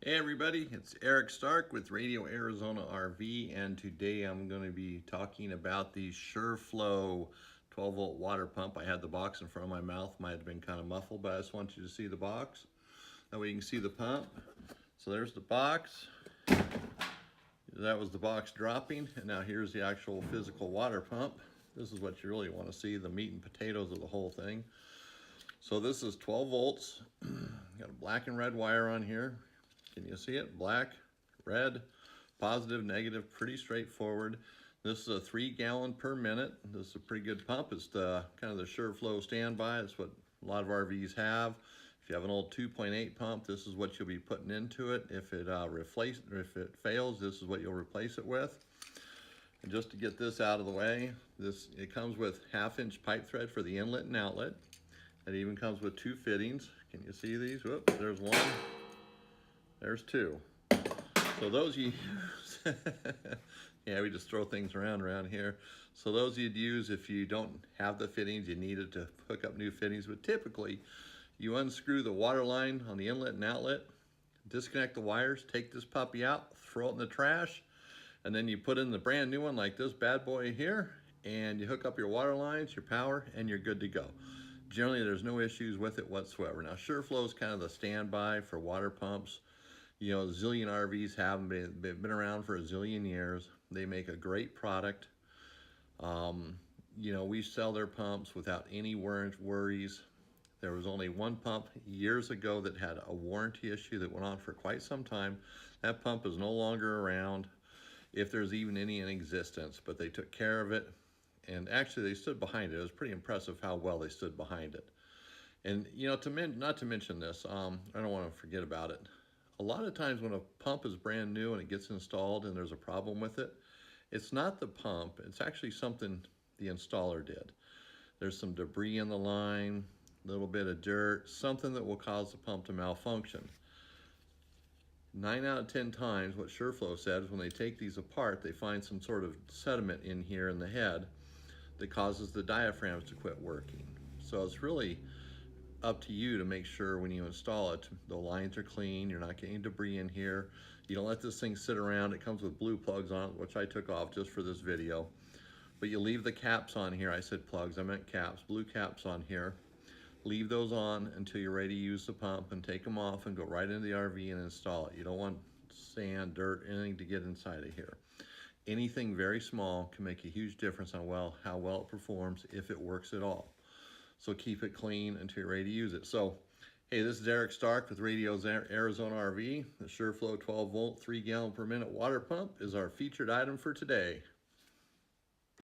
Hey everybody, it's Eric Stark with Radio Arizona RV, and today I'm going to be talking about the Shurflo 12-volt water pump. I had the box in front of my mouth, might have been kind of muffled, but I just want you to see the box. That way you can see the pump. So there's the box. That was the box dropping, and now here's the actual physical water pump. This is what you really want to see, the meat and potatoes of the whole thing. So this is 12 volts. Got a black and red wire on here. Can you see it? Black, red, positive, negative, pretty straightforward. This is a 3 gallon per minute. This is a pretty good pump. It's the kind of the Shurflo standby. It's what a lot of RVs have. If you have an old 2.8 pump, this is what you'll be putting into it. If it fails, this is what you'll replace it with. And just to get this out of the way, it comes with 1/2-inch pipe thread for the inlet and outlet. It even comes with 2 fittings. Can you see these? Whoops, there's one. There's 2. So those you use, yeah, we just throw things around here. So those you'd use if you don't have the fittings, you needed to hook up new fittings. But typically, you unscrew the water line on the inlet and outlet, disconnect the wires, take this puppy out, throw it in the trash, and then you put in the brand new one like this bad boy here, and you hook up your water lines, your power, and you're good to go. Generally, there's no issues with it whatsoever. Now, Shurflo is kind of the standby for water pumps. You know, a zillion RVs have them. They've been around for a zillion years. They make a great product. You know, we sell their pumps without any worries. There was only one pump years ago that had a warranty issue that went on for quite some time. That pump is no longer around, if there's even any in existence, but they took care of it. And actually, they stood behind it. It was pretty impressive how well they stood behind it. And, you know, not to mention this, I don't want to forget about it. A lot of times when a pump is brand new and it gets installed and there's a problem with it, it's not the pump, it's actually something the installer did. There's some debris in the line, a little bit of dirt, something that will cause the pump to malfunction. 9 out of 10 times, what Shurflo said is when they take these apart, they find some sort of sediment in here in the head that causes the diaphragms to quit working. So it's really up to you to make sure when you install it, the lines are clean, you're not getting debris in here. You don't let this thing sit around. It comes with blue plugs on it, which I took off just for this video. But you leave the caps on here. I said plugs, I meant caps, blue caps on here. Leave those on until you're ready to use the pump, and take them off and go right into the RV and install it. You don't want sand, dirt, anything to get inside of here. Anything very small can make a huge difference on how well it performs, if it works at all. So keep it clean until you're ready to use it. So, hey, this is Eric Stark with Radio Arizona RV. The Shurflo 12-volt, 3 gallon per minute water pump is our featured item for today.